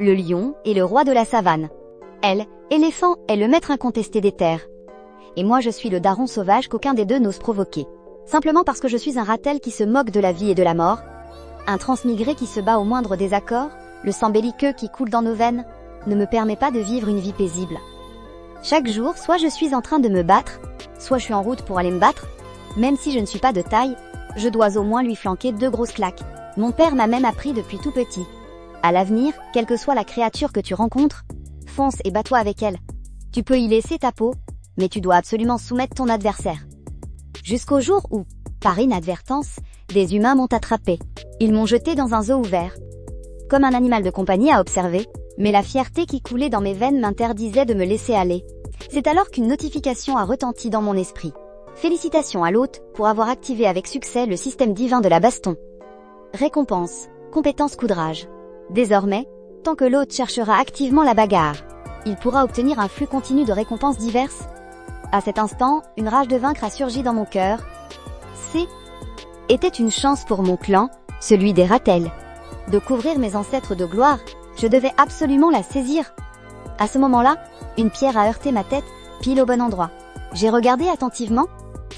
le lion est le roi de la savane. Elle, éléphant, est le maître incontesté des terres. Et moi je suis le daron sauvage qu'aucun des deux n'ose provoquer. Simplement parce que je suis un ratel qui se moque de la vie et de la mort, un transmigré qui se bat au moindre désaccord, le sang belliqueux qui coule dans nos veines, ne me permet pas de vivre une vie paisible. Chaque jour, soit je suis en train de me battre, soit je suis en route pour aller me battre. Même si je ne suis pas de taille, je dois au moins lui flanquer 2 grosses claques. Mon père m'a même appris depuis tout petit. À l'avenir, quelle que soit la créature que tu rencontres, fonce et bats-toi avec elle. Tu peux y laisser ta peau, mais tu dois absolument soumettre ton adversaire. Jusqu'au jour où, par inadvertance, des humains m'ont attrapé. Ils m'ont jeté dans un zoo ouvert. Comme un animal de compagnie à observer, mais la fierté qui coulait dans mes veines m'interdisait de me laisser aller. C'est alors qu'une notification a retenti dans mon esprit. Félicitations à l'hôte pour avoir activé avec succès le système divin de la baston. Récompense, compétence coudrage. Désormais, tant que l'hôte cherchera activement la bagarre, il pourra obtenir un flux continu de récompenses diverses. À cet instant, une rage de vaincre a surgi dans mon cœur. C était une chance pour mon clan, celui des Ratels. De couvrir mes ancêtres de gloire, je devais absolument la saisir. À ce moment-là, une pierre a heurté ma tête, pile au bon endroit. J'ai regardé attentivement.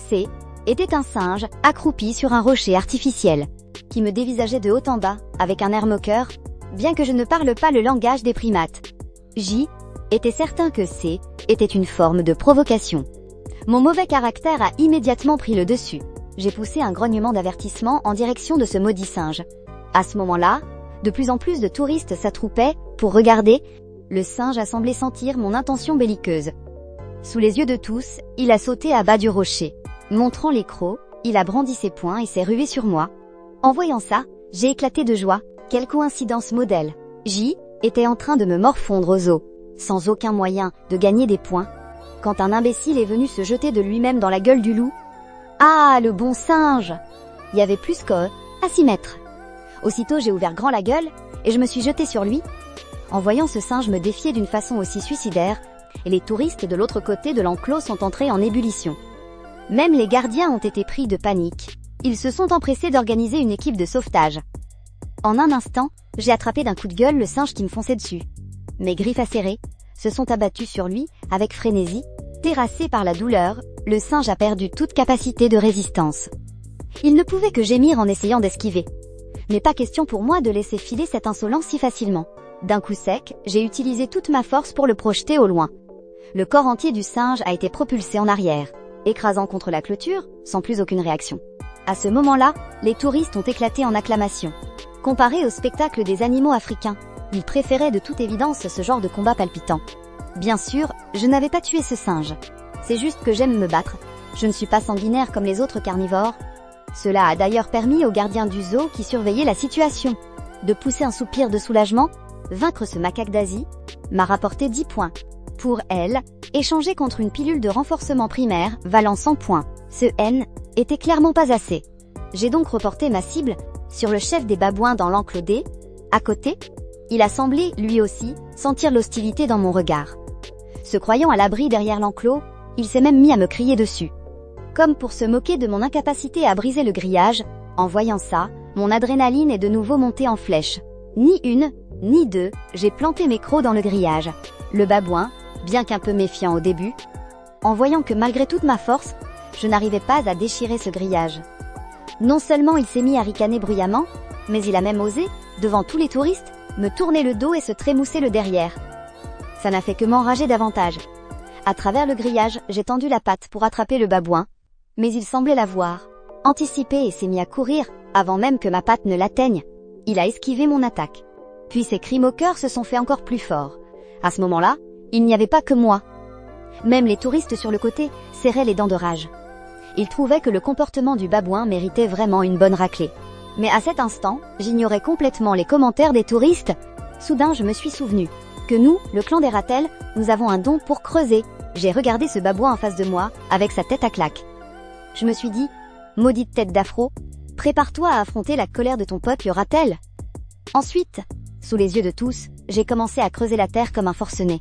C était un singe, accroupi sur un rocher artificiel, qui me dévisageait de haut en bas, avec un air moqueur, bien que je ne parle pas le langage des primates. J était certain que C était une forme de provocation. Mon mauvais caractère a immédiatement pris le dessus. J'ai poussé un grognement d'avertissement en direction de ce maudit singe. À ce moment-là, de plus en plus de touristes s'attroupaient pour regarder. Le singe a semblé sentir mon intention belliqueuse. Sous les yeux de tous, il a sauté à bas du rocher. Montrant les crocs, il a brandi ses poings et s'est rué sur moi. En voyant ça, j'ai éclaté de joie. Quelle coïncidence modèle. J était en train de me morfondre aux os, sans aucun moyen de gagner des points, quand un imbécile est venu se jeter de lui-même dans la gueule du loup. Ah, le bon singe! Il y avait plus qu'à s'y mettre. Aussitôt j'ai ouvert grand la gueule, et je me suis jetée sur lui. En voyant ce singe me défier d'une façon aussi suicidaire, et les touristes de l'autre côté de l'enclos sont entrés en ébullition. Même les gardiens ont été pris de panique. Ils se sont empressés d'organiser une équipe de sauvetage. En un instant, j'ai attrapé d'un coup de gueule le singe qui me fonçait dessus. Mes griffes acérées se sont abattues sur lui avec frénésie. Terrassé par la douleur, le singe a perdu toute capacité de résistance. Il ne pouvait que gémir en essayant d'esquiver. Mais pas question pour moi de laisser filer cet insolent si facilement. D'un coup sec, j'ai utilisé toute ma force pour le projeter au loin. Le corps entier du singe a été propulsé en arrière, écrasant contre la clôture, sans plus aucune réaction. À ce moment-là, les touristes ont éclaté en acclamations. Comparé au spectacle des animaux africains, ils préféraient de toute évidence ce genre de combat palpitant. Bien sûr, je n'avais pas tué ce singe. C'est juste que j'aime me battre. Je ne suis pas sanguinaire comme les autres carnivores. Cela a d'ailleurs permis aux gardiens du zoo qui surveillaient la situation de pousser un soupir de soulagement. Vaincre ce macaque d'Asie m'a rapporté 10 points. Pour elle, échanger contre une pilule de renforcement primaire valant 100 points. Ce N était clairement pas assez. J'ai donc reporté ma cible sur le chef des babouins dans l'enclos D. À côté, il a semblé, lui aussi, sentir l'hostilité dans mon regard. Se croyant à l'abri derrière l'enclos, il s'est même mis à me crier dessus. Comme pour se moquer de mon incapacité à briser le grillage, en voyant ça, mon adrénaline est de nouveau montée en flèche. Ni une, ni deux, j'ai planté mes crocs dans le grillage. Le babouin, bien qu'un peu méfiant au début, en voyant que malgré toute ma force, je n'arrivais pas à déchirer ce grillage. Non seulement il s'est mis à ricaner bruyamment, mais il a même osé, devant tous les touristes, me tourner le dos et se trémousser le derrière. Ça n'a fait que m'enrager davantage. À travers le grillage, j'ai tendu la patte pour attraper le babouin, mais il semblait l'avoir anticipé et s'est mis à courir, avant même que ma patte ne l'atteigne. Il a esquivé mon attaque. Puis ses cris moqueurs se sont fait encore plus forts. À ce moment-là, il n'y avait pas que moi. Même les touristes sur le côté serraient les dents de rage. Ils trouvaient que le comportement du babouin méritait vraiment une bonne raclée. Mais à cet instant, j'ignorais complètement les commentaires des touristes. Soudain, je me suis souvenu que nous, le clan des Ratels, nous avons un don pour creuser. J'ai regardé ce babouin en face de moi, avec sa tête à claque. Je me suis dit, maudite tête d'afro, prépare-toi à affronter la colère de ton peuple Ratel. Ensuite, sous les yeux de tous, j'ai commencé à creuser la terre comme un forcené.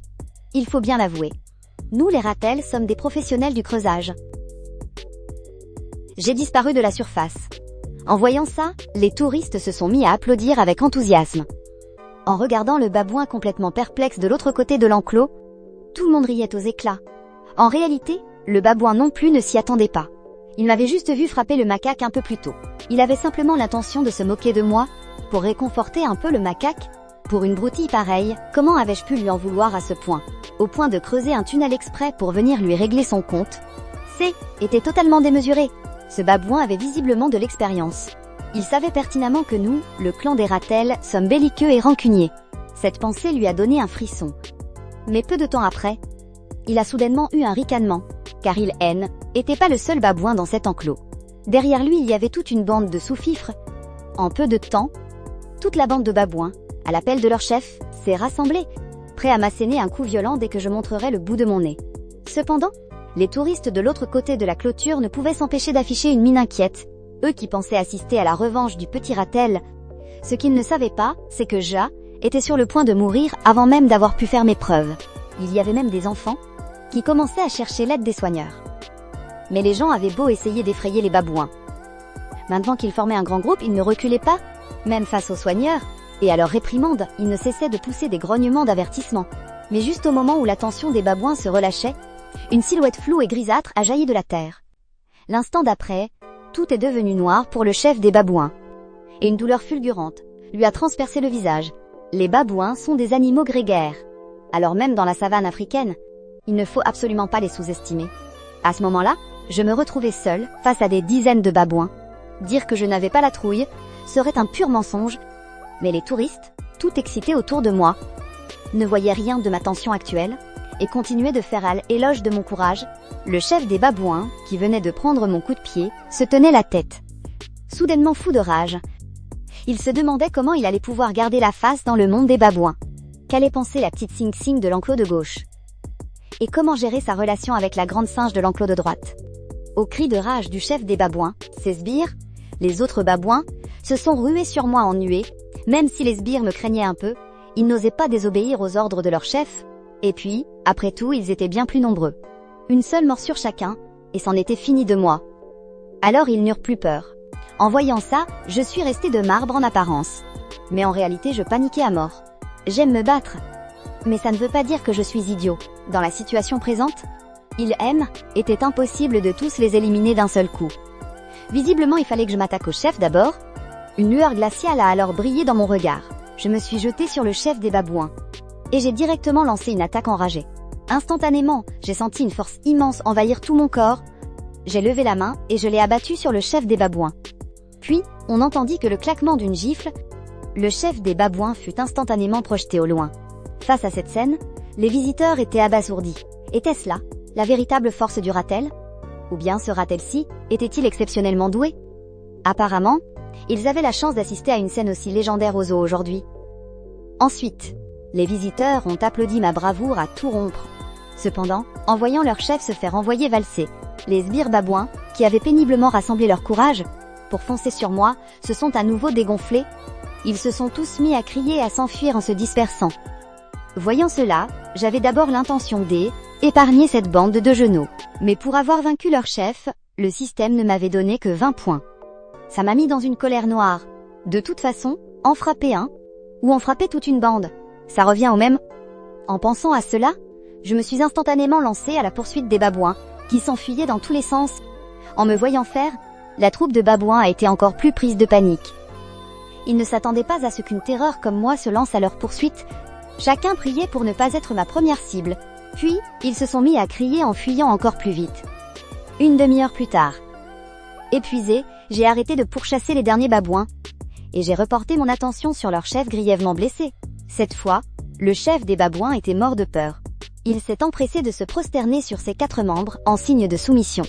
Il faut bien l'avouer. Nous, les Ratels, sommes des professionnels du creusage. J'ai disparu de la surface. En voyant ça, les touristes se sont mis à applaudir avec enthousiasme. En regardant le babouin complètement perplexe de l'autre côté de l'enclos, tout le monde riait aux éclats. En réalité, le babouin non plus ne s'y attendait pas. Il m'avait juste vu frapper le macaque un peu plus tôt. Il avait simplement l'intention de se moquer de moi, pour réconforter un peu le macaque. Pour une broutille pareille, comment avais-je pu lui en vouloir à ce point? Au point de creuser un tunnel exprès pour venir lui régler son compte. Était totalement démesuré. Ce babouin avait visiblement de l'expérience. Il savait pertinemment que nous, le clan des Ratels, sommes belliqueux et rancuniers. Cette pensée lui a donné un frisson. Mais peu de temps après, il a soudainement eu un ricanement, car il n'était pas le seul babouin dans cet enclos. Derrière lui, il y avait toute une bande de sous-fifres. En peu de temps, toute la bande de babouins, à l'appel de leur chef, s'est rassemblée, prêt à m'asséner un coup violent dès que je montrerai le bout de mon nez. Cependant, les touristes de l'autre côté de la clôture ne pouvaient s'empêcher d'afficher une mine inquiète, eux qui pensaient assister à la revanche du petit Ratel. Ce qu'ils ne savaient pas, c'est que Ja était sur le point de mourir avant même d'avoir pu faire mes preuves. Il y avait même des enfants qui commençaient à chercher l'aide des soigneurs. Mais les gens avaient beau essayer d'effrayer les babouins. Maintenant qu'ils formaient un grand groupe, ils ne reculaient pas, même face aux soigneurs, et à leurs réprimandes, ils ne cessaient de pousser des grognements d'avertissement. Mais juste au moment où l'attention des babouins se relâchait, une silhouette floue et grisâtre a jailli de la terre. L'instant d'après, tout est devenu noir pour le chef des babouins. Et une douleur fulgurante lui a transpercé le visage. Les babouins sont des animaux grégaires. Alors même dans la savane africaine, il ne faut absolument pas les sous-estimer. À ce moment-là, je me retrouvais seule face à des dizaines de babouins. Dire que je n'avais pas la trouille serait un pur mensonge, mais les touristes, tout excités autour de moi, ne voyaient rien de ma tension actuelle et continuaient de faire éloge de mon courage. Le chef des babouins, qui venait de prendre mon coup de pied, se tenait la tête. Soudainement fou de rage, il se demandait comment il allait pouvoir garder la face dans le monde des babouins. Qu'allait penser la petite Sing Sing de l'enclos de gauche? Et comment gérer sa relation avec la grande singe de l'enclos de droite? Au cri de rage du chef des babouins, ses sbires, les autres babouins, se sont rués sur moi en nuée. Même si les sbires me craignaient un peu, ils n'osaient pas désobéir aux ordres de leur chef. Et puis, après tout, ils étaient bien plus nombreux. Une seule morsure chacun, et c'en était fini de moi. Alors ils n'eurent plus peur. En voyant ça, je suis restée de marbre en apparence. Mais en réalité, je paniquais à mort. J'aime me battre. Mais ça ne veut pas dire que je suis idiot. Dans la situation présente, était impossible de tous les éliminer d'un seul coup. Visiblement, il fallait que je m'attaque au chef d'abord. Une lueur glaciale a alors brillé dans mon regard. Je me suis jetée sur le chef des babouins. Et j'ai directement lancé une attaque enragée. Instantanément, j'ai senti une force immense envahir tout mon corps. J'ai levé la main et je l'ai abattu sur le chef des babouins. Puis, on entendit que le claquement d'une gifle. Le chef des babouins fut instantanément projeté au loin. Face à cette scène, les visiteurs étaient abasourdis. Était-ce là la véritable force du Ratel? Ou bien ce Ratel-ci était-il exceptionnellement doué? Apparemment, ils avaient la chance d'assister à une scène aussi légendaire aux zoo aujourd'hui. Ensuite, les visiteurs ont applaudi ma bravoure à tout rompre. Cependant, en voyant leur chef se faire envoyer valser, les sbires babouins, qui avaient péniblement rassemblé leur courage pour foncer sur moi, se sont à nouveau dégonflés. Ils se sont tous mis à crier et à s'enfuir en se dispersant. Voyant cela, j'avais d'abord l'intention d'épargner cette bande de genoux. Mais pour avoir vaincu leur chef, le système ne m'avait donné que 20 points. Ça m'a mis dans une colère noire. De toute façon, en frapper un, ou en frapper toute une bande, ça revient au même. En pensant à cela, je me suis instantanément lancée à la poursuite des babouins, qui s'enfuyaient dans tous les sens. En me voyant faire, la troupe de babouins a été encore plus prise de panique. Ils ne s'attendaient pas à ce qu'une terreur comme moi se lance à leur poursuite. Chacun priait pour ne pas être ma première cible. Puis, ils se sont mis à crier en fuyant encore plus vite. Une demi-heure plus tard. Épuisée, j'ai arrêté de pourchasser les derniers babouins. Et j'ai reporté mon attention sur leur chef grièvement blessé. Cette fois, le chef des babouins était mort de peur. Il s'est empressé de se prosterner sur ses 4 membres en signe de soumission.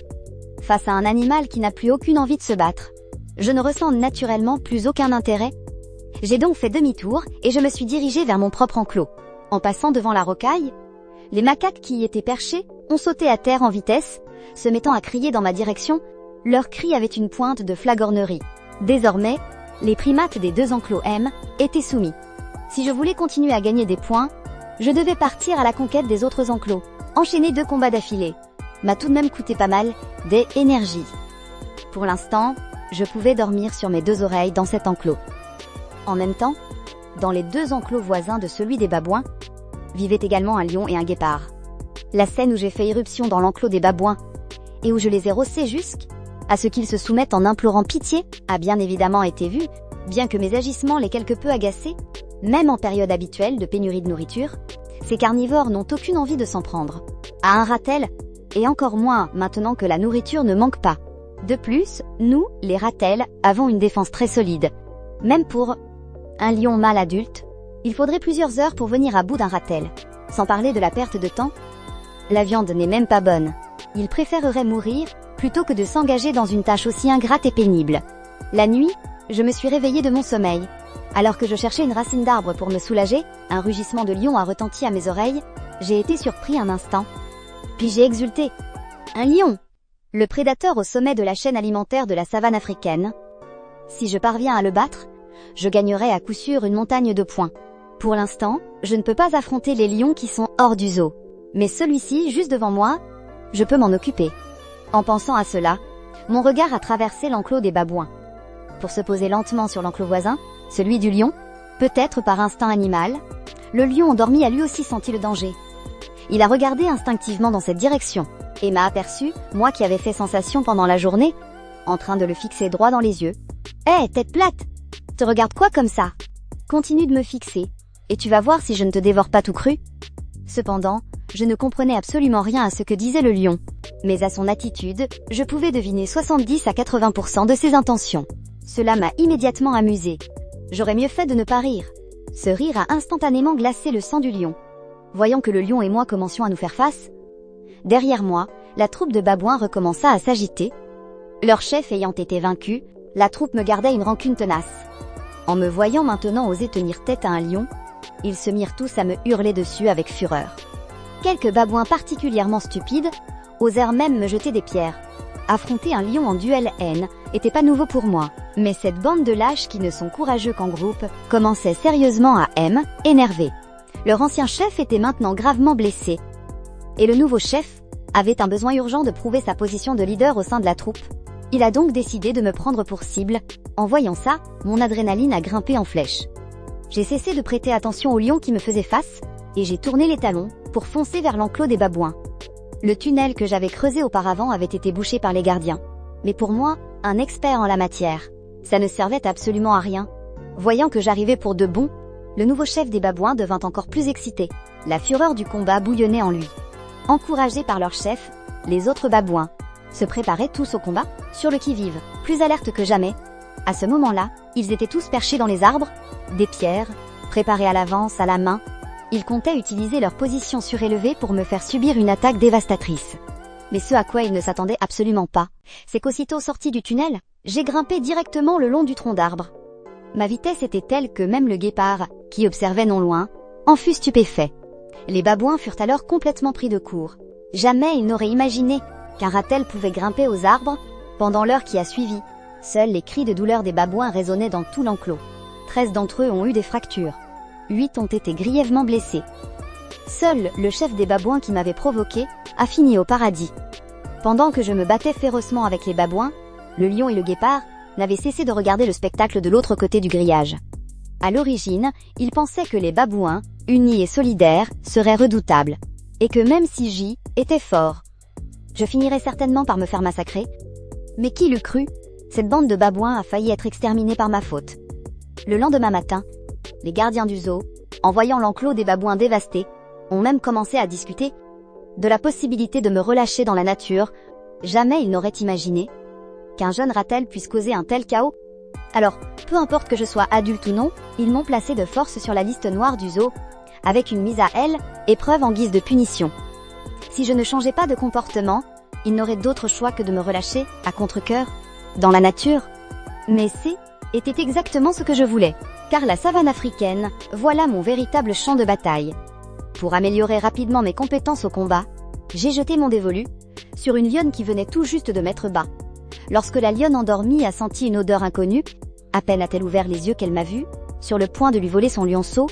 Face à un animal qui n'a plus aucune envie de se battre, je ne ressens naturellement plus aucun intérêt. J'ai donc fait demi-tour et je me suis dirigée vers mon propre enclos. En passant devant la rocaille, les macaques qui y étaient perchés ont sauté à terre en vitesse, se mettant à crier dans ma direction. Leurs cris avaient une pointe de flagornerie. Désormais, les primates des 2 enclos étaient soumis. Si je voulais continuer à gagner des points, je devais partir à la conquête des autres enclos. Enchaîner 2 combats d'affilée m'a tout de même coûté pas mal d'énergie. Pour l'instant, je pouvais dormir sur mes 2 oreilles dans cet enclos. En même temps, dans les 2 enclos voisins de celui des babouins, vivaient également un lion et un guépard. La scène où j'ai fait irruption dans l'enclos des babouins et où je les ai rossés jusqu'à ce qu'ils se soumettent en implorant pitié a bien évidemment été vue, bien que mes agissements l'aient quelque peu agacé, même en période habituelle de pénurie de nourriture. Ces carnivores n'ont aucune envie de s'en prendre à un ratel, et encore moins maintenant que la nourriture ne manque pas. De plus, nous, les ratels, avons une défense très solide. Même pour un lion mâle adulte, il faudrait plusieurs heures pour venir à bout d'un ratel. Sans parler de la perte de temps. La viande n'est même pas bonne. Il préférerait mourir plutôt que de s'engager dans une tâche aussi ingrate et pénible. La nuit, je me suis réveillée de mon sommeil. Alors que je cherchais une racine d'arbre pour me soulager, un rugissement de lion a retenti à mes oreilles. J'ai été surpris un instant. Puis j'ai exulté. Un lion! Le prédateur au sommet de la chaîne alimentaire de la savane africaine. Si je parviens à le battre, je gagnerai à coup sûr une montagne de points. Pour l'instant, je ne peux pas affronter les lions qui sont hors du zoo. Mais celui-ci, juste devant moi, je peux m'en occuper. En pensant à cela, mon regard a traversé l'enclos des babouins. Pour se poser lentement sur l'enclos voisin, celui du lion, peut-être par instinct animal, le lion endormi a lui aussi senti le danger. Il a regardé instinctivement dans cette direction, et m'a aperçu, moi qui avais fait sensation pendant la journée, en train de le fixer droit dans les yeux. « Hé, tête plate! Te regarde quoi comme ça? Continue de me fixer, et tu vas voir si je ne te dévore pas tout cru. » Cependant, je ne comprenais absolument rien à ce que disait le lion. Mais à son attitude, je pouvais deviner 70 à 80% de ses intentions. Cela m'a immédiatement amusé. J'aurais mieux fait de ne pas rire. Ce rire a instantanément glacé le sang du lion. Voyant que le lion et moi commencions à nous faire face, derrière moi, la troupe de babouins recommença à s'agiter. Leur chef ayant été vaincu, la troupe me gardait une rancune tenace. En me voyant maintenant oser tenir tête à un lion, ils se mirent tous à me hurler dessus avec fureur. Quelques babouins particulièrement stupides osèrent même me jeter des pierres. Affronter un lion en duel haine était pas nouveau pour moi, mais cette bande de lâches qui ne sont courageux qu'en groupe commençait sérieusement à m'énerver. Leur ancien chef était maintenant gravement blessé. Et le nouveau chef avait un besoin urgent de prouver sa position de leader au sein de la troupe. Il a donc décidé de me prendre pour cible. En voyant ça, mon adrénaline a grimpé en flèche. J'ai cessé de prêter attention au lion qui me faisait face, et j'ai tourné les talons pour foncer vers l'enclos des babouins. Le tunnel que j'avais creusé auparavant avait été bouché par les gardiens. Mais pour moi, un expert en la matière, ça ne servait absolument à rien. Voyant que j'arrivais pour de bon, le nouveau chef des babouins devint encore plus excité. La fureur du combat bouillonnait en lui. Encouragés par leur chef, les autres babouins se préparaient tous au combat, sur le qui-vive, plus alertes que jamais. À ce moment-là, ils étaient tous perchés dans les arbres, des pierres, préparés à l'avance, à la main. Ils comptaient utiliser leur position surélevée pour me faire subir une attaque dévastatrice. Mais ce à quoi ils ne s'attendaient absolument pas, c'est qu'aussitôt sorti du tunnel, j'ai grimpé directement le long du tronc d'arbre. Ma vitesse était telle que même le guépard, qui observait non loin, en fut stupéfait. Les babouins furent alors complètement pris de court. Jamais ils n'auraient imaginé qu'un ratel pouvait grimper aux arbres pendant l'heure qui a suivi. Seuls les cris de douleur des babouins résonnaient dans tout l'enclos. 13 d'entre eux ont eu des fractures. 8 ont été grièvement blessés. Seul le chef des babouins qui m'avait provoqué a fini au paradis. Pendant que je me battais férocement avec les babouins, le lion et le guépard n'avaient cessé de regarder le spectacle de l'autre côté du grillage. À l'origine, ils pensaient que les babouins, unis et solidaires, seraient redoutables, et que même si J était fort, je finirais certainement par me faire massacrer. Mais qui l'eût cru? Cette bande de babouins a failli être exterminée par ma faute. Le lendemain matin, les gardiens du zoo, en voyant l'enclos des babouins dévasté, ont même commencé à discuter de la possibilité de me relâcher dans la nature. Jamais ils n'auraient imaginé qu'un jeune ratel puisse causer un tel chaos. Alors, peu importe que je sois adulte ou non, ils m'ont placé de force sur la liste noire du zoo, avec une mise à L, épreuve en guise de punition. Si je ne changeais pas de comportement, ils n'auraient d'autre choix que de me relâcher, à contre-cœur, dans la nature. Mais était exactement ce que je voulais, car la savane africaine, voilà mon véritable champ de bataille. Pour améliorer rapidement mes compétences au combat, j'ai jeté mon dévolu sur une lionne qui venait tout juste de mettre bas. Lorsque la lionne endormie a senti une odeur inconnue, à peine a-t-elle ouvert les yeux qu'elle m'a vue, sur le point de lui voler son lionceau.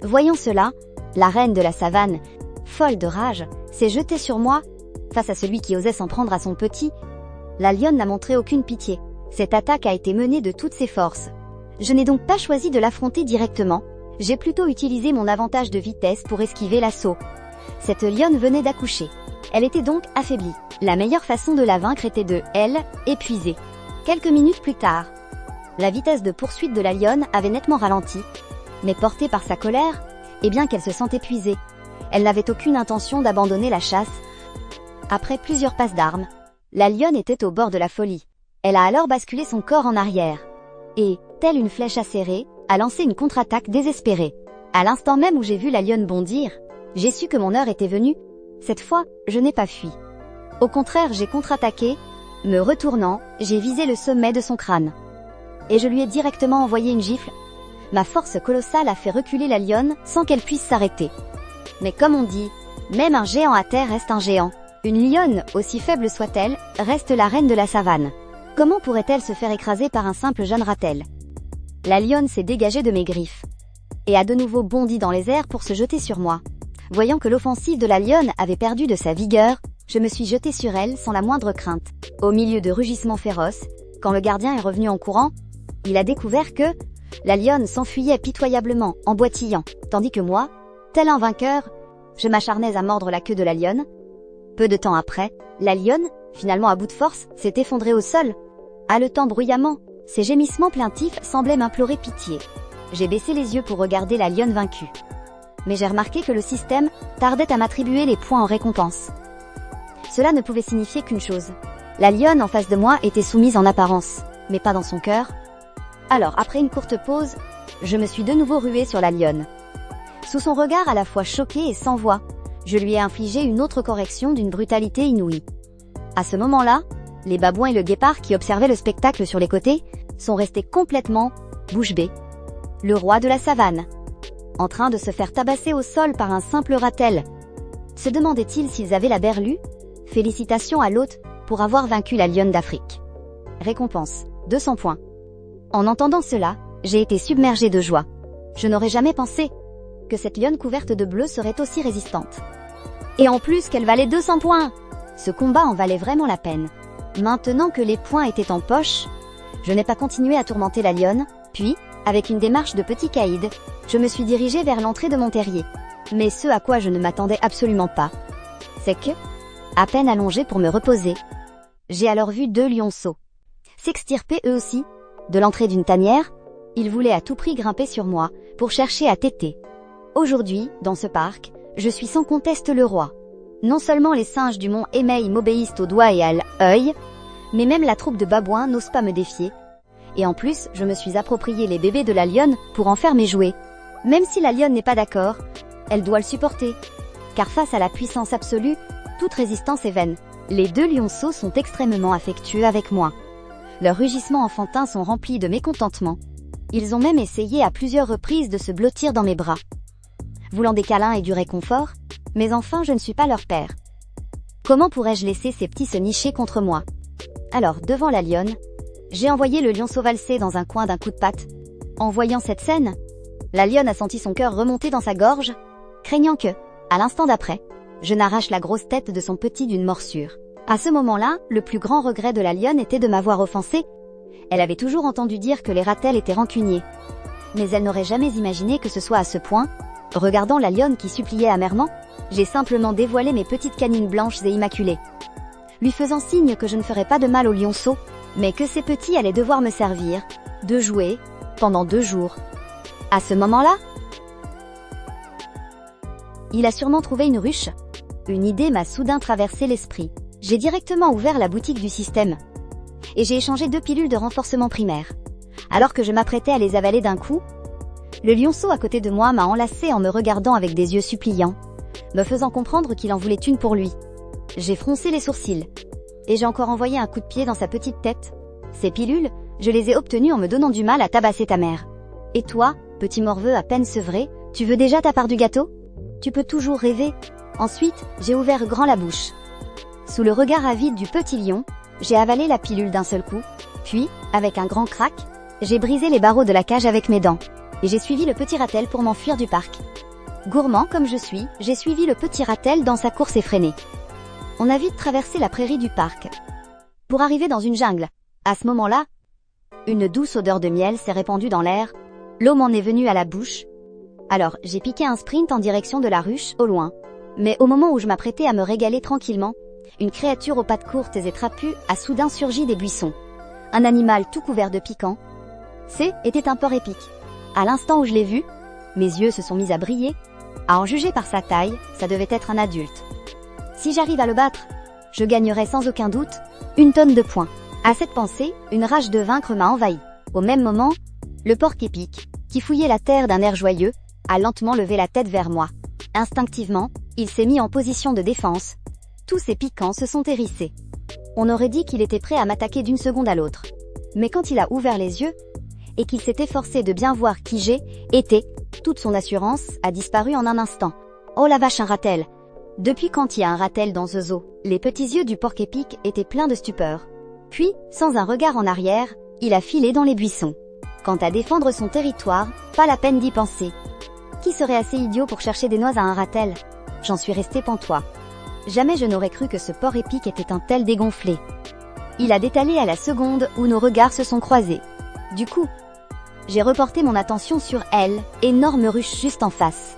Voyant cela, la reine de la savane, folle de rage, s'est jetée sur moi, face à celui qui osait s'en prendre à son petit. La lionne n'a montré aucune pitié. Cette attaque a été menée de toutes ses forces. Je n'ai donc pas choisi de l'affronter directement, j'ai plutôt utilisé mon avantage de vitesse pour esquiver l'assaut. Cette lionne venait d'accoucher. Elle était donc affaiblie. La meilleure façon de la vaincre était de, elle, épuiser. Quelques minutes plus tard, la vitesse de poursuite de la lionne avait nettement ralenti, mais portée par sa colère, et bien qu'elle se sente épuisée, elle n'avait aucune intention d'abandonner la chasse. Après plusieurs passes d'armes, la lionne était au bord de la folie. Elle a alors basculé son corps en arrière. Et, telle une flèche acérée, a lancé une contre-attaque désespérée. À l'instant même où j'ai vu la lionne bondir, j'ai su que mon heure était venue. Cette fois, je n'ai pas fui. Au contraire, j'ai contre-attaqué. Me retournant, j'ai visé le sommet de son crâne. Et je lui ai directement envoyé une gifle. Ma force colossale a fait reculer la lionne sans qu'elle puisse s'arrêter. Mais comme on dit, même un géant à terre reste un géant. Une lionne, aussi faible soit-elle, reste la reine de la savane. Comment pourrait-elle se faire écraser par un simple jeune ratel? La lionne s'est dégagée de mes griffes et a de nouveau bondi dans les airs pour se jeter sur moi. Voyant que l'offensive de la lionne avait perdu de sa vigueur, je me suis jetée sur elle sans la moindre crainte. Au milieu de rugissements féroces, quand le gardien est revenu en courant, il a découvert que la lionne s'enfuyait pitoyablement, en boitillant, tandis que moi, tel un vainqueur, je m'acharnais à mordre la queue de la lionne. Peu de temps après, la lionne, finalement à bout de force, s'est effondrée au sol, haletant bruyamment. Ses gémissements plaintifs semblaient m'implorer pitié. J'ai baissé les yeux pour regarder la lionne vaincue. Mais j'ai remarqué que le système tardait à m'attribuer les points en récompense. Cela ne pouvait signifier qu'une chose. La lionne en face de moi était soumise en apparence, mais pas dans son cœur. Alors, après une courte pause, je me suis de nouveau ruée sur la lionne. Sous son regard à la fois choqué et sans voix, je lui ai infligé une autre correction d'une brutalité inouïe. À ce moment-là, les babouins et le guépard qui observaient le spectacle sur les côtés sont restés complètement bouche bée. Le roi de la savane, en train de se faire tabasser au sol par un simple ratel. Se demandaient-ils s'ils avaient la berlue? Félicitations à l'hôte pour avoir vaincu la lionne d'Afrique. Récompense, 200 points. En entendant cela, j'ai été submergée de joie. Je n'aurais jamais pensé que cette lionne couverte de bleu serait aussi résistante. Et en plus qu'elle valait 200 points! Ce combat en valait vraiment la peine. Maintenant que les points étaient en poche, je n'ai pas continué à tourmenter la lionne, puis, avec une démarche de petit caïd, je me suis dirigée vers l'entrée de mon terrier. Mais ce à quoi je ne m'attendais absolument pas, c'est que, à peine allongée pour me reposer, j'ai alors vu 2 lionceaux s'extirper eux aussi de l'entrée d'une tanière. Ils voulaient à tout prix grimper sur moi pour chercher à téter. Aujourd'hui, dans ce parc, je suis sans conteste le roi. Non seulement les singes du mont Emei m'obéissent au doigt et à l'œil, mais même la troupe de babouins n'ose pas me défier. Et en plus, je me suis approprié les bébés de la lionne pour en faire mes jouets. Même si la lionne n'est pas d'accord, elle doit le supporter. Car face à la puissance absolue, toute résistance est vaine. Les 2 lionceaux sont extrêmement affectueux avec moi. Leurs rugissements enfantins sont remplis de mécontentement. Ils ont même essayé à plusieurs reprises de se blottir dans mes bras, voulant des câlins et du réconfort, mais enfin je ne suis pas leur père. Comment pourrais-je laisser ces petits se nicher contre moi? Alors, devant la lionne, j'ai envoyé le lionceau valser dans un coin d'un coup de patte. En voyant cette scène, la lionne a senti son cœur remonter dans sa gorge, craignant que, à l'instant d'après, je n'arrache la grosse tête de son petit d'une morsure. À ce moment-là, le plus grand regret de la lionne était de m'avoir offensé. Elle avait toujours entendu dire que les ratels étaient rancuniers. Mais elle n'aurait jamais imaginé que ce soit à ce point. Regardant la lionne qui suppliait amèrement, j'ai simplement dévoilé mes petites canines blanches et immaculées, lui faisant signe que je ne ferais pas de mal au lionceau, mais que ces petits allaient devoir me servir de jouets pendant 2 jours. À ce moment-là, il a sûrement trouvé une ruche. Une idée m'a soudain traversé l'esprit. J'ai directement ouvert la boutique du système et j'ai échangé 2 pilules de renforcement primaire. Alors que je m'apprêtais à les avaler d'un coup, le lionceau à côté de moi m'a enlacé en me regardant avec des yeux suppliants, me faisant comprendre qu'il en voulait une pour lui. J'ai froncé les sourcils et j'ai encore envoyé un coup de pied dans sa petite tête. Ces pilules, je les ai obtenues en me donnant du mal à tabasser ta mère. Et toi, petit morveux à peine sevré, tu veux déjà ta part du gâteau? Tu peux toujours rêver. Ensuite, j'ai ouvert grand la bouche. Sous le regard avide du petit lion, j'ai avalé la pilule d'un seul coup, puis, avec un grand crack, j'ai brisé les barreaux de la cage avec mes dents, et j'ai suivi le petit ratel pour m'enfuir du parc. Gourmand comme je suis, j'ai suivi le petit ratel dans sa course effrénée. On a vite traversé la prairie du parc, pour arriver dans une jungle. À ce moment-là, Une douce odeur de miel s'est répandue dans l'air. L'eau m'en est venue à la bouche. Alors, j'ai piqué un sprint en direction de la ruche, au loin. Mais au moment où je m'apprêtais à me régaler tranquillement, une créature aux pattes courtes et trapues a soudain surgi des buissons. Un animal tout couvert de piquants. Était un porc épic. À l'instant où je l'ai vu, mes yeux se sont mis à briller. À en juger par sa taille, ça devait être un adulte. Si j'arrive à le battre, je gagnerai sans aucun doute 1 tonne de points. À cette pensée, une rage de vaincre m'a envahi. Au même moment, le porc épic, qui fouillait la terre d'un air joyeux, a lentement levé la tête vers moi. Instinctivement, il s'est mis en position de défense. Tous ses piquants se sont hérissés. On aurait dit qu'il était prêt à m'attaquer d'une seconde à l'autre. Mais quand il a ouvert les yeux, et qu'il s'est efforcé de bien voir qui j'étais, toute son assurance a disparu en un instant. Oh la vache, un ratel! Depuis quand il y a un ratel dans ce zoo? Les petits yeux du porc épic étaient pleins de stupeur. Puis, sans un regard en arrière, il a filé dans les buissons. Quant à défendre son territoire, pas la peine d'y penser. Qui serait assez idiot pour chercher des noix à un ratel? J'en suis resté pantois. Jamais je n'aurais cru que ce porc épic était un tel dégonflé. Il a détalé à la seconde où nos regards se sont croisés. Du coup, j'ai reporté mon attention sur elle, énorme ruche juste en face.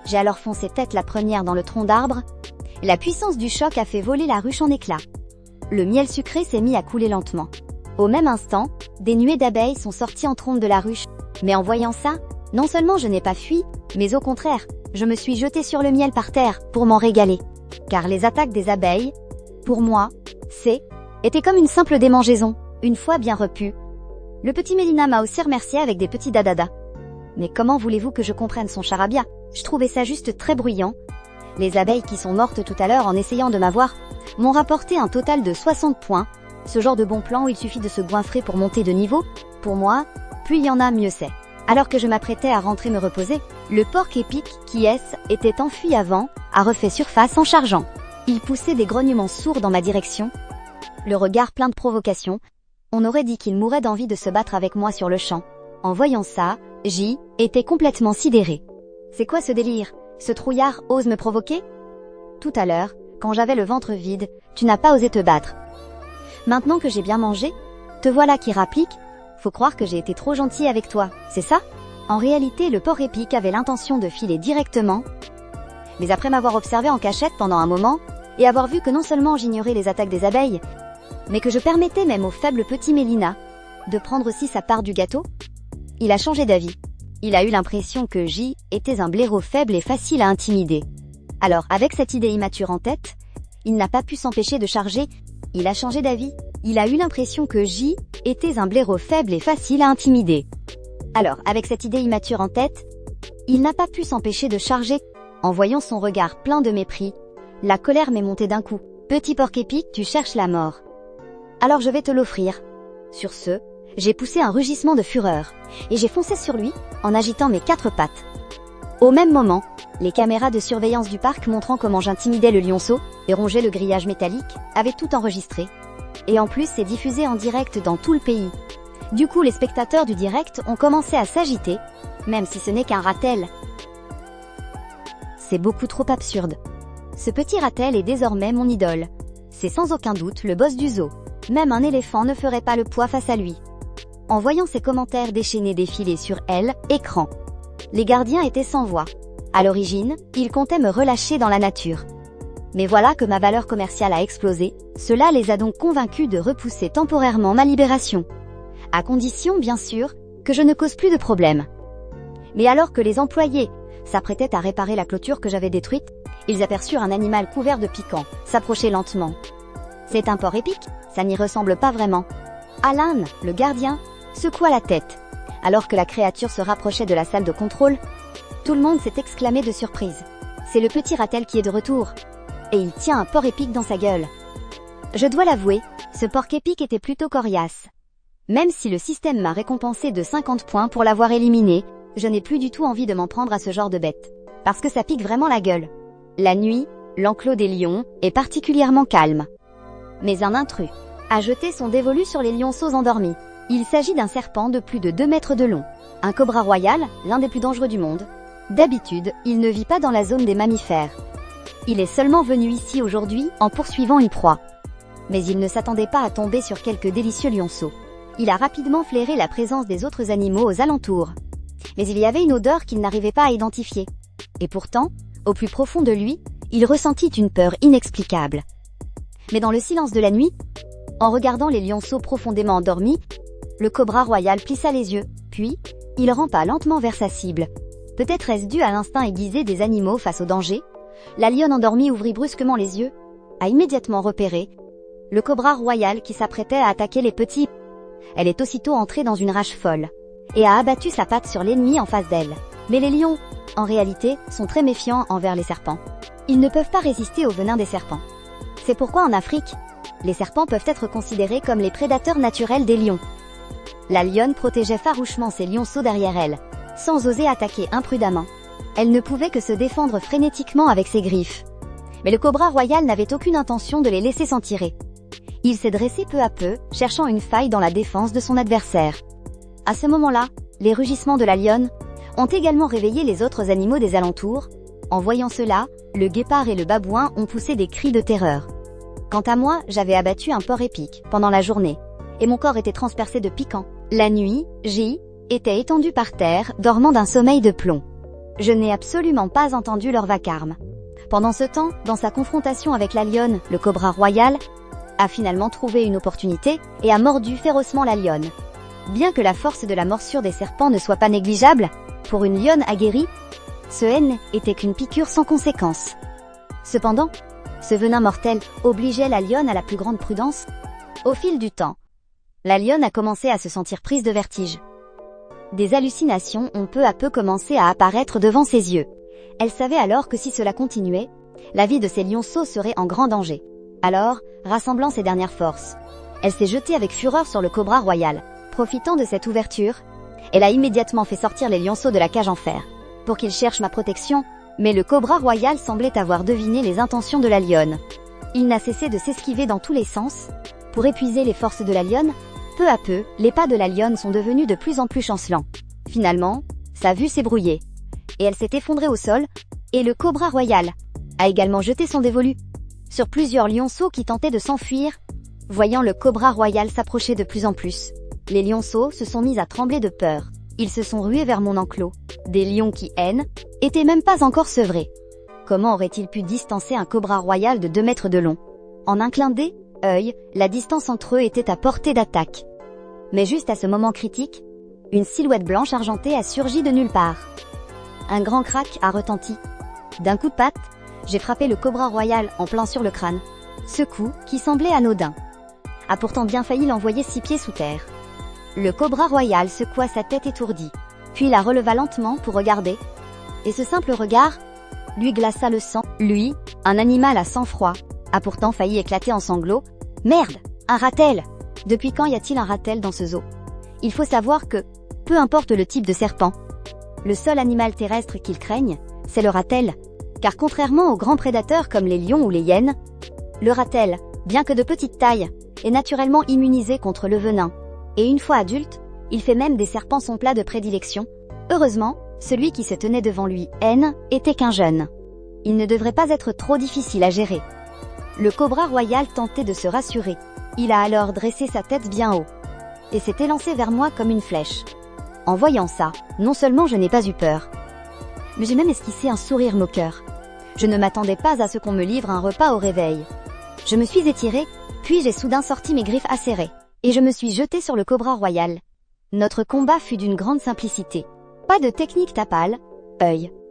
J'ai alors foncé tête la première dans le tronc d'arbre. La puissance du choc a fait voler la ruche en éclats. Le miel sucré s'est mis à couler lentement. Au même instant, des nuées d'abeilles sont sorties en trompe de la ruche. Mais en voyant ça, non seulement je n'ai pas fui, mais au contraire, je me suis jetée sur le miel par terre pour m'en régaler. Car les attaques des abeilles, pour moi, étaient comme une simple démangeaison, une fois bien repue. Le petit Mélina m'a aussi remercié avec des petits dadada. Mais comment voulez-vous que je comprenne son charabia? Je trouvais ça juste très bruyant. Les abeilles qui sont mortes tout à l'heure en essayant de m'avoir m'ont rapporté un total de 60 points. Ce genre de bon plan où il suffit de se goinfrer pour monter de niveau, pour moi, plus il y en a, mieux c'est. Alors que je m'apprêtais à rentrer me reposer, le porc épic, qui était enfui avant, a refait surface en chargeant. Il poussait des grognements sourds dans ma direction. Le regard plein de provocation. On aurait dit qu'il mourait d'envie de se battre avec moi sur le champ. En voyant ça, j'étais complètement sidérée. C'est quoi ce délire? Ce trouillard ose me provoquer? Tout à l'heure, quand j'avais le ventre vide, tu n'as pas osé te battre. Maintenant que j'ai bien mangé, te voilà qui rapplique. Faut croire que j'ai été trop gentil avec toi, c'est ça? En réalité, le porc épic avait l'intention de filer directement. Mais après m'avoir observé en cachette pendant un moment, et avoir vu que non seulement j'ignorais les attaques des abeilles, mais que je permettais même au faible petit Mélina de prendre aussi sa part du gâteau, il a changé d'avis. Il a eu l'impression que j'étais un blaireau faible et facile à intimider. Alors, avec cette idée immature en tête, il n'a pas pu s'empêcher de charger. Il a changé d'avis. Il a eu l'impression que j'étais un blaireau faible et facile à intimider. Alors, avec cette idée immature en tête, il n'a pas pu s'empêcher de charger. En voyant son regard plein de mépris, la colère m'est montée d'un coup. Petit porc épic, tu cherches la mort. Alors je vais te l'offrir. Sur ce, j'ai poussé un rugissement de fureur, et j'ai foncé sur lui, en agitant mes 4 pattes. Au même moment, les caméras de surveillance du parc montrant comment j'intimidais le lionceau et rongeais le grillage métallique avaient tout enregistré. Et en plus, c'est diffusé en direct dans tout le pays. Du coup, les spectateurs du direct ont commencé à s'agiter, même si ce n'est qu'un ratel. C'est beaucoup trop absurde. Ce petit ratel est désormais mon idole. C'est sans aucun doute le boss du zoo. Même un éléphant ne ferait pas le poids face à lui. En voyant ces commentaires déchaînés défiler sur écran, les gardiens étaient sans voix. À l'origine, ils comptaient me relâcher dans la nature. Mais voilà que ma valeur commerciale a explosé, cela les a donc convaincus de repousser temporairement ma libération. À condition, bien sûr, que je ne cause plus de problème. Mais alors que les employés s'apprêtaient à réparer la clôture que j'avais détruite, ils aperçurent un animal couvert de piquants s'approcher lentement. C'est un porc épic, ça n'y ressemble pas vraiment. Alan, le gardien, secoua la tête. Alors que la créature se rapprochait de la salle de contrôle, tout le monde s'est exclamé de surprise. C'est le petit ratel qui est de retour. Et il tient un porc épic dans sa gueule. Je dois l'avouer, ce porc épic était plutôt coriace. Même si le système m'a récompensé de 50 points pour l'avoir éliminé, je n'ai plus du tout envie de m'en prendre à ce genre de bête. Parce que ça pique vraiment la gueule. La nuit, l'enclos des lions est particulièrement calme. Mais un intrus a jeté son dévolu sur les lionceaux endormis. Il s'agit d'un serpent de plus de 2 mètres de long. Un cobra royal, l'un des plus dangereux du monde. D'habitude, il ne vit pas dans la zone des mammifères. Il est seulement venu ici aujourd'hui en poursuivant une proie. Mais il ne s'attendait pas à tomber sur quelques délicieux lionceaux. Il a rapidement flairé la présence des autres animaux aux alentours. Mais il y avait une odeur qu'il n'arrivait pas à identifier. Et pourtant, au plus profond de lui, il ressentit une peur inexplicable. Mais dans le silence de la nuit, en regardant les lionceaux profondément endormis, le cobra royal plissa les yeux, puis, il rampa lentement vers sa cible. Peut-être est-ce dû à l'instinct aiguisé des animaux face au danger. La lionne endormie ouvrit brusquement les yeux, a immédiatement repéré le cobra royal qui s'apprêtait à attaquer les petits. Elle est aussitôt entrée dans une rage folle, et a abattu sa patte sur l'ennemi en face d'elle. Mais les lions, en réalité, sont très méfiants envers les serpents. Ils ne peuvent pas résister au venin des serpents. C'est pourquoi en Afrique, les serpents peuvent être considérés comme les prédateurs naturels des lions. La lionne protégeait farouchement ses lionceaux derrière elle, sans oser attaquer imprudemment. Elle ne pouvait que se défendre frénétiquement avec ses griffes. Mais le cobra royal n'avait aucune intention de les laisser s'en tirer. Il s'est dressé peu à peu, cherchant une faille dans la défense de son adversaire. À ce moment-là, les rugissements de la lionne ont également réveillé les autres animaux des alentours. En voyant cela, le guépard et le babouin ont poussé des cris de terreur. Quant à moi, j'avais abattu un porc épic pendant la journée, et mon corps était transpercé de piquants. La nuit, J était étendu par terre, dormant d'un sommeil de plomb. Je n'ai absolument pas entendu leur vacarme. Pendant ce temps, dans sa confrontation avec la lionne, le cobra royal a finalement trouvé une opportunité et a mordu férocement la lionne. Bien que la force de la morsure des serpents ne soit pas négligeable, pour une lionne aguerrie, ce N était qu'une piqûre sans conséquence. Cependant, ce venin mortel obligeait la lionne à la plus grande prudence. Au fil du temps, la lionne a commencé à se sentir prise de vertige. Des hallucinations ont peu à peu commencé à apparaître devant ses yeux. Elle savait alors que si cela continuait, la vie de ses lionceaux serait en grand danger. Alors, rassemblant ses dernières forces, elle s'est jetée avec fureur sur le cobra royal. Profitant de cette ouverture, elle a immédiatement fait sortir les lionceaux de la cage en fer, pour qu'ils cherchent ma protection, mais le cobra royal semblait avoir deviné les intentions de la lionne. Il n'a cessé de s'esquiver dans tous les sens. Pour épuiser les forces de la lionne, peu à peu, les pas de la lionne sont devenus de plus en plus chancelants. Finalement, sa vue s'est brouillée, et elle s'est effondrée au sol, et le cobra royal a également jeté son dévolu sur plusieurs lionceaux qui tentaient de s'enfuir. Voyant le cobra royal s'approcher de plus en plus, les lionceaux se sont mis à trembler de peur. Ils se sont rués vers mon enclos. Des lions qui, étaient même pas encore sevrés. Comment aurait-il pu distancer un cobra royal de 2 mètres de long? En un clin d'œil, la distance entre eux était à portée d'attaque. Mais juste à ce moment critique, une silhouette blanche argentée a surgi de nulle part. Un grand crack a retenti. D'un coup de patte, j'ai frappé le cobra royal en plein sur le crâne. Ce coup, qui semblait anodin, a pourtant bien failli l'envoyer 6 pieds sous terre. Le cobra royal secoua sa tête étourdie, puis la releva lentement pour regarder. Et ce simple regard lui glaça le sang. Lui, un animal à sang-froid, a pourtant failli éclater en sanglots. Merde, un ratel! Depuis quand y a-t-il un ratel dans ce zoo? Il faut savoir que, peu importe le type de serpent, le seul animal terrestre qu'ils craignent, c'est le ratel. Car contrairement aux grands prédateurs comme les lions ou les hyènes, le ratel, bien que de petite taille, est naturellement immunisé contre le venin. Et une fois adulte, il fait même des serpents son plat de prédilection. Heureusement, celui qui se tenait devant lui, était qu'un jeune. Il ne devrait pas être trop difficile à gérer. Le cobra royal tentait de se rassurer. Il a alors dressé sa tête bien haut et s'est élancé vers moi comme une flèche. En voyant ça, non seulement je n'ai pas eu peur, mais j'ai même esquissé un sourire moqueur. Je ne m'attendais pas à ce qu'on me livre un repas au réveil. Je me suis étirée, puis j'ai soudain sorti mes griffes acérées, et je me suis jetée sur le cobra royal. Notre combat fut d'une grande simplicité. Pas de technique tapale,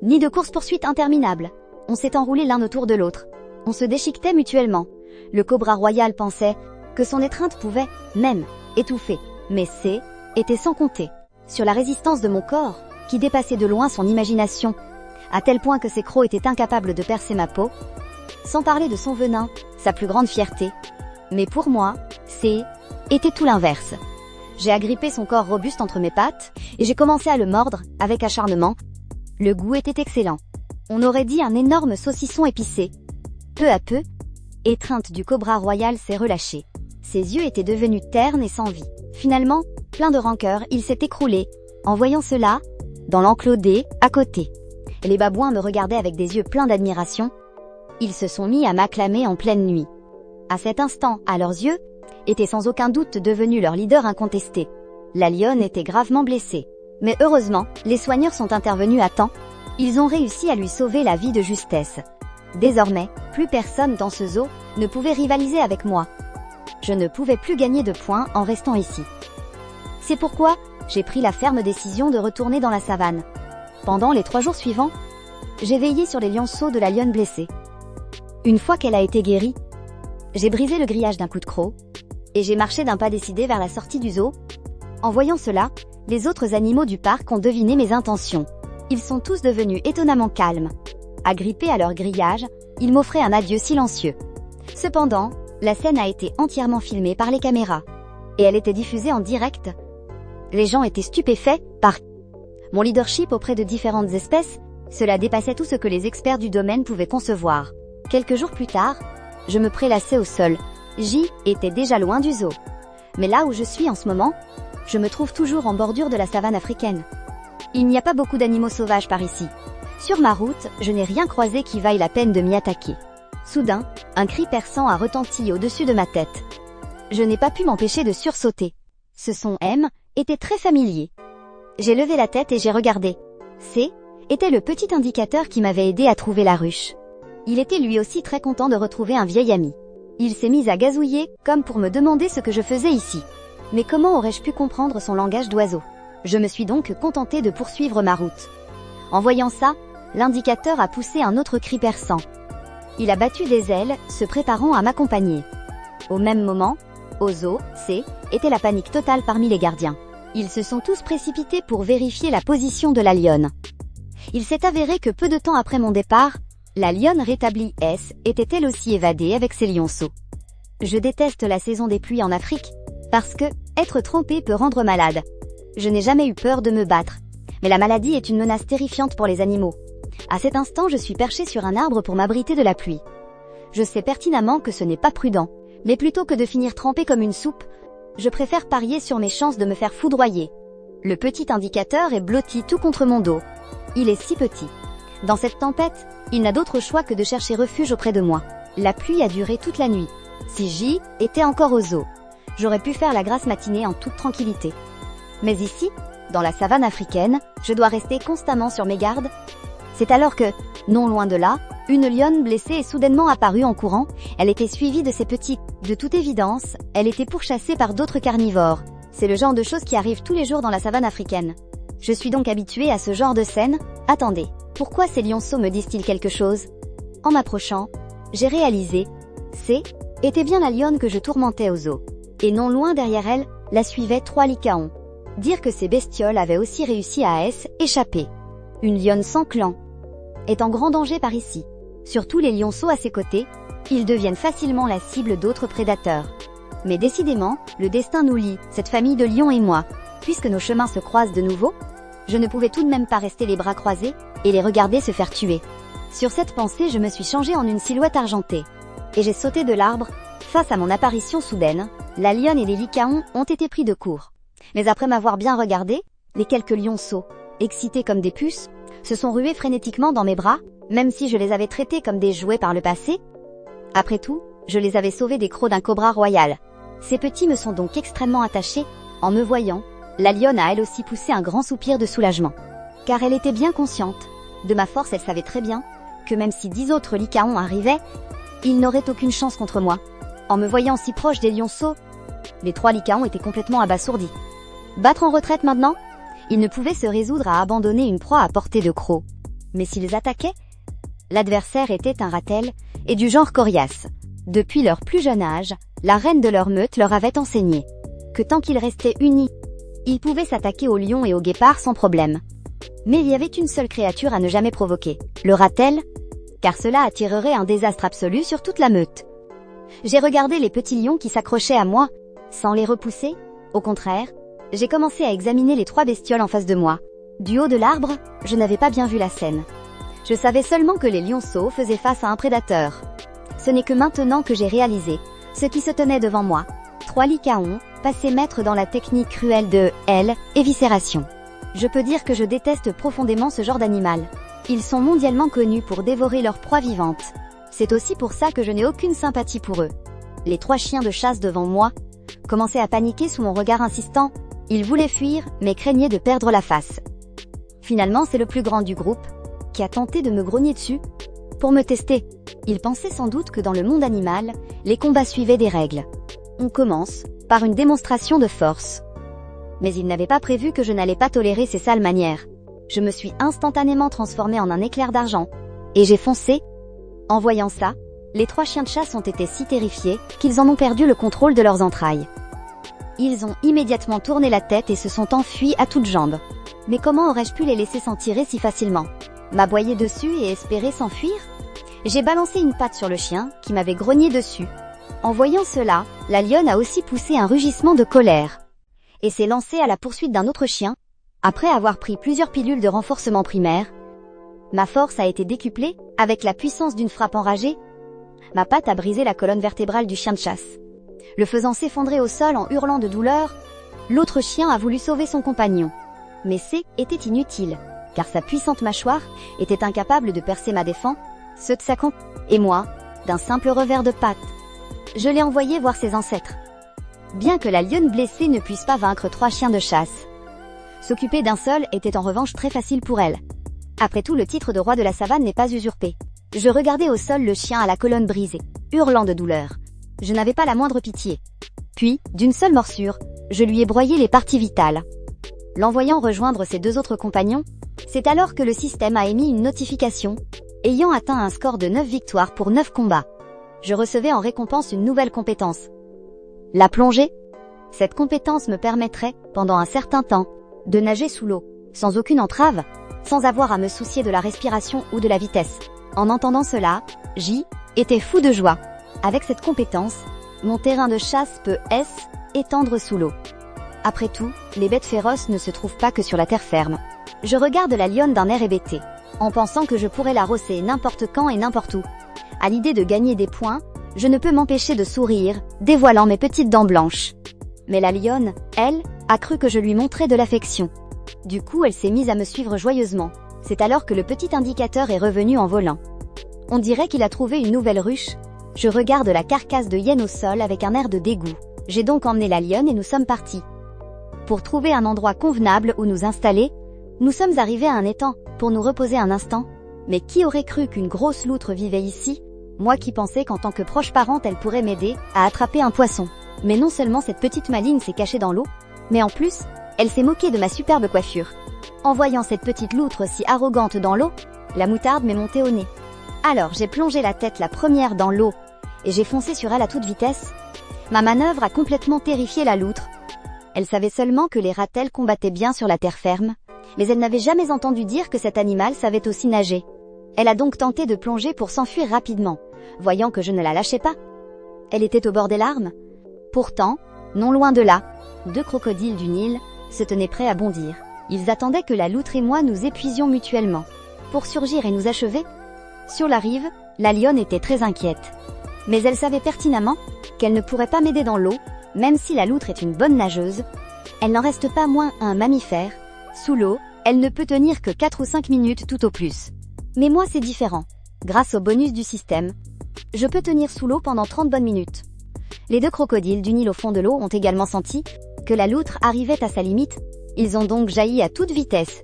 ni de course-poursuite interminable. On s'est enroulé l'un autour de l'autre. On se déchiquetait mutuellement. Le cobra royal pensait que son étreinte pouvait, même, étouffer. Mais était sans compter sur la résistance de mon corps, qui dépassait de loin son imagination, à tel point que ses crocs étaient incapables de percer ma peau. Sans parler de son venin, sa plus grande fierté. Mais pour moi, était tout l'inverse. J'ai agrippé son corps robuste entre mes pattes, et j'ai commencé à le mordre, avec acharnement. Le goût était excellent. On aurait dit un énorme saucisson épicé. Peu à peu, l'étreinte du cobra royal s'est relâchée. Ses yeux étaient devenus ternes et sans vie. Finalement, plein de rancœur, il s'est écroulé. En voyant cela, dans l'enclos à côté. Les babouins me regardaient avec des yeux pleins d'admiration. Ils se sont mis à m'acclamer en pleine nuit. À cet instant, à leurs yeux, était sans aucun doute devenu leur leader incontesté. La lionne était gravement blessée. Mais heureusement, les soigneurs sont intervenus à temps. Ils ont réussi à lui sauver la vie de justesse. Désormais, plus personne dans ce zoo ne pouvait rivaliser avec moi. Je ne pouvais plus gagner de points en restant ici. C'est pourquoi j'ai pris la ferme décision de retourner dans la savane. Pendant les 3 jours suivants, j'ai veillé sur les lionceaux de la lionne blessée. Une fois qu'elle a été guérie, j'ai brisé le grillage d'un coup de croc et j'ai marché d'un pas décidé vers la sortie du zoo. En voyant cela, les autres animaux du parc ont deviné mes intentions. Ils sont tous devenus étonnamment calmes. Agrippés à leur grillage, ils m'offraient un adieu silencieux. Cependant, la scène a été entièrement filmée par les caméras. Et elle était diffusée en direct. Les gens étaient stupéfaits par mon leadership auprès de différentes espèces. Cela dépassait tout ce que les experts du domaine pouvaient concevoir. Quelques jours plus tard, je me prélassais au sol. J était déjà loin du zoo. Mais là où je suis en ce moment, je me trouve toujours en bordure de la savane africaine. Il n'y a pas beaucoup d'animaux sauvages par ici. Sur ma route, je n'ai rien croisé qui vaille la peine de m'y attaquer. Soudain, un cri perçant a retenti au-dessus de ma tête. Je n'ai pas pu m'empêcher de sursauter. Ce son M était très familier. J'ai levé la tête et j'ai regardé. C était le petit indicateur qui m'avait aidé à trouver la ruche. Il était lui aussi très content de retrouver un vieil ami. Il s'est mis à gazouiller, comme pour me demander ce que je faisais ici. Mais comment aurais-je pu comprendre son langage d'oiseau? Je me suis donc contentée de poursuivre ma route. En voyant ça, l'indicateur a poussé un autre cri perçant. Il a battu des ailes, se préparant à m'accompagner. Au même moment, au zoo, C, était la panique totale parmi les gardiens. Ils se sont tous précipités pour vérifier la position de la lionne. Il s'est avéré que peu de temps après mon départ, la lionne rétablie S était elle aussi évadée avec ses lionceaux. Je déteste la saison des pluies en Afrique, parce que être trompé peut rendre malade. Je n'ai jamais eu peur de me battre, mais la maladie est une menace terrifiante pour les animaux. À cet instant, je suis perché sur un arbre pour m'abriter de la pluie. Je sais pertinemment que ce n'est pas prudent, mais plutôt que de finir trempé comme une soupe, je préfère parier sur mes chances de me faire foudroyer. Le petit indicateur est blotti tout contre mon dos. Il est si petit. Dans cette tempête, il n'a d'autre choix que de chercher refuge auprès de moi. La pluie a duré toute la nuit. Si J était encore au zoo, j'aurais pu faire la grasse matinée en toute tranquillité. Mais ici, dans la savane africaine, je dois rester constamment sur mes gardes. C'est alors que, non loin de là, une lionne blessée est soudainement apparue en courant. Elle était suivie de ses petits. De toute évidence, elle était pourchassée par d'autres carnivores. C'est le genre de choses qui arrivent tous les jours dans la savane africaine. Je suis donc habituée à ce genre de scène. Attendez, pourquoi ces lionceaux me disent-ils quelque chose? En m'approchant, j'ai réalisé, C était bien la lionne que je tourmentais au zoo. Et non loin derrière elle, la suivaient 3 lycaons. Dire que ces bestioles avaient aussi réussi à échapper. Une lionne sans clan est en grand danger par ici. Surtout les lionceaux à ses côtés, ils deviennent facilement la cible d'autres prédateurs. Mais décidément, le destin nous lie, cette famille de lions et moi. Puisque nos chemins se croisent de nouveau, je ne pouvais tout de même pas rester les bras croisés et les regarder se faire tuer. Sur cette pensée, je me suis changée en une silhouette argentée. Et j'ai sauté de l'arbre. Face à mon apparition soudaine, la lionne et les lycaons ont été pris de court. Mais après m'avoir bien regardé, les quelques lionceaux, excités comme des puces, se sont rués frénétiquement dans mes bras, même si je les avais traités comme des jouets par le passé. Après tout, je les avais sauvés des crocs d'un cobra royal. Ces petits me sont donc extrêmement attachés. En me voyant, la lionne a elle aussi poussé un grand soupir de soulagement. Car elle était bien consciente. De ma force, elle savait très bien que même si 10 autres lycaons arrivaient, ils n'auraient aucune chance contre moi. En me voyant si proche des lionceaux, les 3 lycaons étaient complètement abasourdis. Battre en retraite maintenant? Ils ne pouvaient se résoudre à abandonner une proie à portée de croc. Mais s'ils attaquaient, l'adversaire était un ratel et du genre coriace. Depuis leur plus jeune âge, la reine de leur meute leur avait enseigné que tant qu'ils restaient unis, ils pouvaient s'attaquer aux lions et aux guépards sans problème. Mais il y avait une seule créature à ne jamais provoquer, le ratel, car cela attirerait un désastre absolu sur toute la meute. J'ai regardé les petits lions qui s'accrochaient à moi, sans les repousser. Au contraire, j'ai commencé à examiner les 3 bestioles en face de moi. Du haut de l'arbre, je n'avais pas bien vu la scène. Je savais seulement que les lionceaux faisaient face à un prédateur. Ce n'est que maintenant que j'ai réalisé ce qui se tenait devant moi. 3 lycaons, passés maîtres dans la technique cruelle de éviscération. Je peux dire que je déteste profondément ce genre d'animal. Ils sont mondialement connus pour dévorer leurs proies vivantes. C'est aussi pour ça que je n'ai aucune sympathie pour eux. Les 3 chiens de chasse devant moi commençaient à paniquer sous mon regard insistant. Ils voulaient fuir, mais craignaient de perdre la face. Finalement, c'est le plus grand du groupe qui a tenté de me grogner dessus pour me tester. Il pensait sans doute que dans le monde animal, les combats suivaient des règles. On commence par une démonstration de force. Mais il n'avait pas prévu que je n'allais pas tolérer ces sales manières. Je me suis instantanément transformée en un éclair d'argent. Et j'ai foncé. En voyant ça, les 3 chiens de chasse ont été si terrifiés qu'ils en ont perdu le contrôle de leurs entrailles. Ils ont immédiatement tourné la tête et se sont enfuis à toutes jambes. Mais comment aurais-je pu les laisser s'en tirer si facilement? M'aboyer dessus et espérer s'enfuir? J'ai balancé une patte sur le chien qui m'avait grogné dessus. En voyant cela, la lionne a aussi poussé un rugissement de colère et s'est lancée à la poursuite d'un autre chien. Après avoir pris plusieurs pilules de renforcement primaire, ma force a été décuplée avec la puissance d'une frappe enragée. Ma patte a brisé la colonne vertébrale du chien de chasse, le faisant s'effondrer au sol en hurlant de douleur. L'autre chien a voulu sauver son compagnon, mais c'était inutile, car sa puissante mâchoire était incapable de percer ma défense, ceux de sa compagne et moi, d'un simple revers de patte. Je l'ai envoyé voir ses ancêtres. Bien que la lionne blessée ne puisse pas vaincre 3 chiens de chasse, s'occuper d'un seul était en revanche très facile pour elle. Après tout, le titre de roi de la savane n'est pas usurpé. Je regardais au sol le chien à la colonne brisée, hurlant de douleur. Je n'avais pas la moindre pitié. Puis, d'une seule morsure, je lui ai broyé les parties vitales. L'envoyant rejoindre ses 2 autres compagnons, c'est alors que le système a émis une notification. Ayant atteint un score de 9 victoires pour 9 combats, je recevais en récompense une nouvelle compétence. La plongée. Cette compétence me permettrait, pendant un certain temps, de nager sous l'eau, sans aucune entrave, sans avoir à me soucier de la respiration ou de la vitesse. En entendant cela, j'étais fou de joie. Avec cette compétence, mon terrain de chasse peut étendre sous l'eau. Après tout, les bêtes féroces ne se trouvent pas que sur la terre ferme. Je regarde la lionne d'un air hébété, en pensant que je pourrais la rosser n'importe quand et n'importe où. À l'idée de gagner des points, je ne peux m'empêcher de sourire, dévoilant mes petites dents blanches. Mais la lionne, elle, a cru que je lui montrais de l'affection. Du coup, elle s'est mise à me suivre joyeusement. C'est alors que le petit indicateur est revenu en volant. On dirait qu'il a trouvé une nouvelle ruche. Je regarde la carcasse de hyène au sol avec un air de dégoût. J'ai donc emmené la lionne et nous sommes partis. Pour trouver un endroit convenable où nous installer, nous sommes arrivés à un étang pour nous reposer un instant. Mais qui aurait cru qu'une grosse loutre vivait ici? Moi qui pensais qu'en tant que proche parente elle pourrait m'aider à attraper un poisson. Mais non seulement cette petite maligne s'est cachée dans l'eau, mais en plus, elle s'est moquée de ma superbe coiffure. En voyant cette petite loutre si arrogante dans l'eau, la moutarde m'est montée au nez. Alors j'ai plongé la tête la première dans l'eau et j'ai foncé sur elle à toute vitesse. Ma manœuvre a complètement terrifié la loutre. Elle savait seulement que les ratels combattaient bien sur la terre ferme, mais elle n'avait jamais entendu dire que cet animal savait aussi nager. Elle a donc tenté de plonger pour s'enfuir rapidement, voyant que je ne la lâchais pas. Elle était au bord des larmes. Pourtant, non loin de là, 2 crocodiles du Nil se tenaient prêts à bondir. Ils attendaient que la loutre et moi nous épuisions mutuellement, pour surgir et nous achever. Sur la rive, la lionne était très inquiète. Mais elle savait pertinemment qu'elle ne pourrait pas m'aider dans l'eau, même si la loutre est une bonne nageuse. Elle n'en reste pas moins un mammifère. Sous l'eau, elle ne peut tenir que 4 ou 5 minutes tout au plus. Mais moi c'est différent. Grâce au bonus du système, je peux tenir sous l'eau pendant 30 bonnes minutes. Les 2 crocodiles du Nil au fond de l'eau ont également senti que la loutre arrivait à sa limite. Ils ont donc jailli à toute vitesse.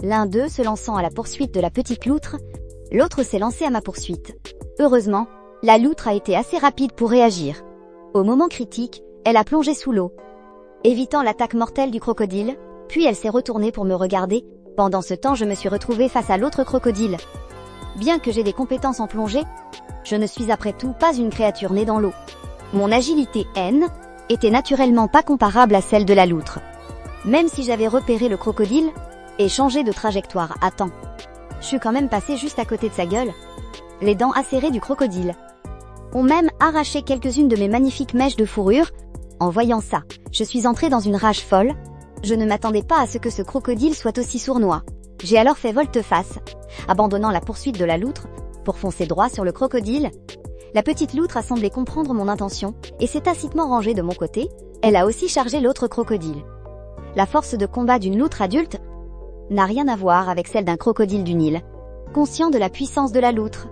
L'un d'eux se lançant à la poursuite de la petite loutre, l'autre s'est lancé à ma poursuite. Heureusement, la loutre a été assez rapide pour réagir. Au moment critique, elle a plongé sous l'eau, évitant l'attaque mortelle du crocodile, puis elle s'est retournée pour me regarder. Pendant ce temps, je me suis retrouvée face à l'autre crocodile. Bien que j'ai des compétences en plongée, je ne suis après tout pas une créature née dans l'eau. Mon agilité était naturellement pas comparable à celle de la loutre. Même si j'avais repéré le crocodile et changé de trajectoire à temps, je suis quand même passée juste à côté de sa gueule. Les dents acérées du crocodile ont même arraché quelques-unes de mes magnifiques mèches de fourrure. En voyant ça, je suis entrée dans une rage folle. Je ne m'attendais pas à ce que ce crocodile soit aussi sournois. J'ai alors fait volte-face, abandonnant la poursuite de la loutre, pour foncer droit sur le crocodile. La petite loutre a semblé comprendre mon intention, et s'est tacitement rangée de mon côté. Elle a aussi chargé l'autre crocodile. La force de combat d'une loutre adulte n'a rien à voir avec celle d'un crocodile du Nil. Conscient de la puissance de la loutre,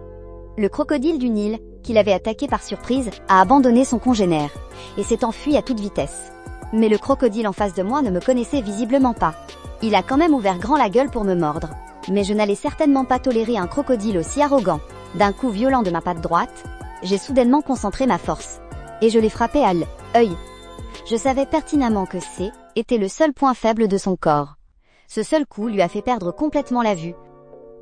le crocodile du Nil qui l'avait attaqué par surprise, a abandonné son congénère et s'est enfui à toute vitesse. Mais le crocodile en face de moi ne me connaissait visiblement pas. Il a quand même ouvert grand la gueule pour me mordre. Mais je n'allais certainement pas tolérer un crocodile aussi arrogant. D'un coup violent de ma patte droite, j'ai soudainement concentré ma force. Et je l'ai frappé à l'œil. Je savais pertinemment que était le seul point faible de son corps. Ce seul coup lui a fait perdre complètement la vue.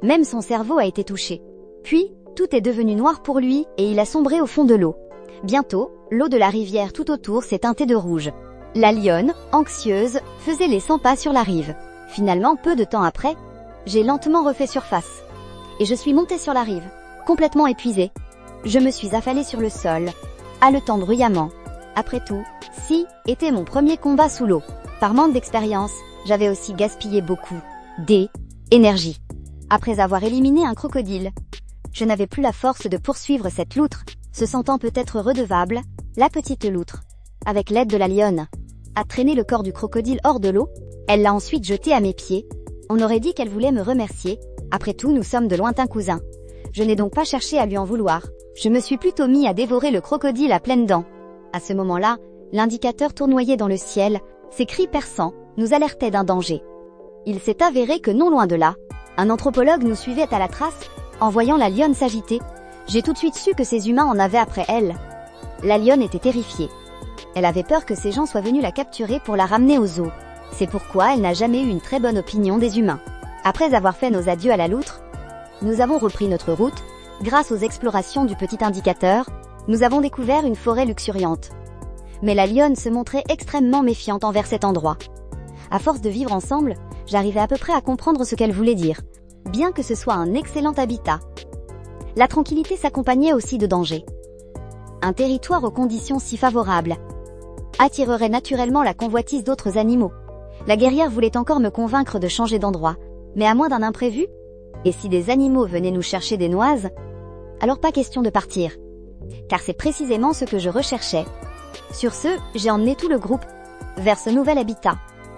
Même son cerveau a été touché. Puis, tout est devenu noir pour lui et il a sombré au fond de l'eau. Bientôt, l'eau de la rivière tout autour s'est teintée de rouge. La lionne, anxieuse, faisait les 100 pas sur la rive. Finalement, peu de temps après, j'ai lentement refait surface. Et je suis montée sur la rive, complètement épuisée. Je me suis affalée sur le sol, haletant bruyamment. Après tout, était mon premier combat sous l'eau. Par manque d'expérience, j'avais aussi gaspillé beaucoup d'énergie. Après avoir éliminé un crocodile, je n'avais plus la force de poursuivre cette loutre, se sentant peut-être redevable, la petite loutre, avec l'aide de la lionne, a traîné le corps du crocodile hors de l'eau. Elle l'a ensuite jeté à mes pieds. On aurait dit qu'elle voulait me remercier. Après tout, nous sommes de lointains cousins. Je n'ai donc pas cherché à lui en vouloir. Je me suis plutôt mis à dévorer le crocodile à pleines dents. À ce moment-là, l'indicateur tournoyait dans le ciel. Ses cris perçants nous alertaient d'un danger. Il s'est avéré que non loin de là, un anthropologue nous suivait à la trace. En voyant la lionne s'agiter, j'ai tout de suite su que ces humains en avaient après elle. La lionne était terrifiée. Elle avait peur que ces gens soient venus la capturer pour la ramener au zoo. C'est pourquoi elle n'a jamais eu une très bonne opinion des humains. Après avoir fait nos adieux à la loutre, nous avons repris notre route. Grâce aux explorations du petit indicateur, nous avons découvert une forêt luxuriante. Mais la lionne se montrait extrêmement méfiante envers cet endroit. À force de vivre ensemble, j'arrivais à peu près à comprendre ce qu'elle voulait dire, bien que ce soit un excellent habitat. La tranquillité s'accompagnait aussi de dangers. Un territoire aux conditions si favorables attirerait naturellement la convoitise d'autres animaux. La guerrière voulait encore me convaincre de changer d'endroit, mais à moins d'un imprévu. Et si des animaux venaient nous chercher des noises, alors pas question de partir. Car c'est précisément ce que je recherchais. Sur ce, j'ai emmené tout le groupe vers ce nouvel habitat.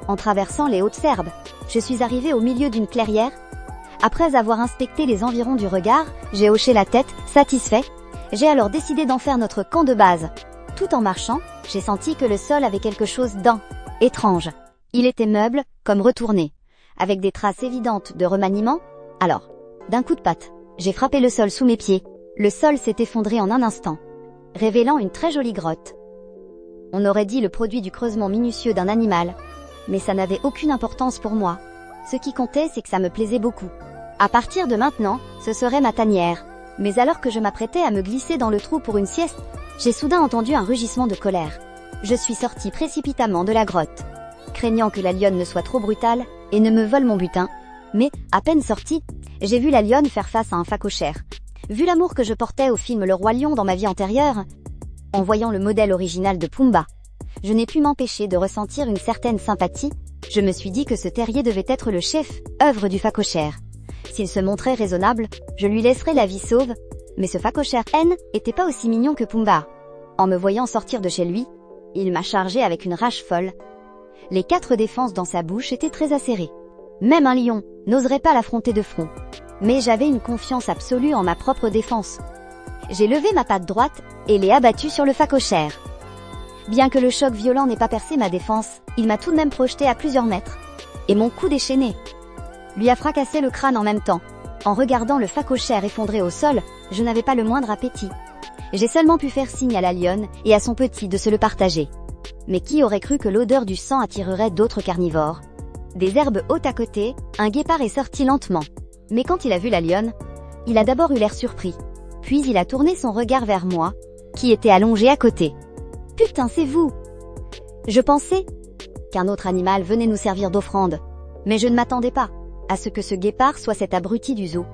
En traversant les hautes herbes, je suis arrivée au milieu d'une clairière. Après avoir inspecté les environs du regard, j'ai hoché la tête, satisfait. J'ai alors décidé d'en faire notre camp de base. Tout en marchant, j'ai senti que le sol avait quelque chose d'étrange. Il était meuble, comme retourné, avec des traces évidentes de remaniement. Alors, d'un coup de patte, j'ai frappé le sol sous mes pieds. Le sol s'est effondré en un instant, révélant une très jolie grotte. On aurait dit le produit du creusement minutieux d'un animal, mais ça n'avait aucune importance pour moi. Ce qui comptait, c'est que ça me plaisait beaucoup. À partir de maintenant, ce serait ma tanière. Mais alors que je m'apprêtais à me glisser dans le trou pour une sieste, j'ai soudain entendu un rugissement de colère. Je suis sortie précipitamment de la grotte, craignant que la lionne ne soit trop brutale et ne me vole mon butin. Mais, à peine sortie, j'ai vu la lionne faire face à un phacochère. Vu l'amour que je portais au film Le Roi Lion dans ma vie antérieure, en voyant le modèle original de Pumba, je n'ai pu m'empêcher de ressentir une certaine sympathie. Je me suis dit que ce terrier devait être le chef, œuvre du phacochère. S'il se montrait raisonnable, je lui laisserais la vie sauve, mais ce phacochère était pas aussi mignon que Pumba. En me voyant sortir de chez lui, il m'a chargé avec une rage folle. Les 4 défenses dans sa bouche étaient très acérées. Même un lion n'oserait pas l'affronter de front. Mais j'avais une confiance absolue en ma propre défense. J'ai levé ma patte droite et l'ai abattue sur le phacochère. Bien que le choc violent n'ait pas percé ma défense, il m'a tout de même projeté à plusieurs mètres. Et mon coup déchaîné lui a fracassé le crâne en même temps. En regardant le phacochère effondré au sol, je n'avais pas le moindre appétit. J'ai seulement pu faire signe à la lionne et à son petit de se le partager. Mais qui aurait cru que l'odeur du sang attirerait d'autres carnivores? Des herbes hautes à côté, un guépard est sorti lentement. Mais quand il a vu la lionne, il a d'abord eu l'air surpris. Puis il a tourné son regard vers moi, qui était allongé à côté. « Putain, c'est vous !» Je pensais qu'un autre animal venait nous servir d'offrande. Mais je ne m'attendais pas à ce que ce guépard soit cet abruti du zoo.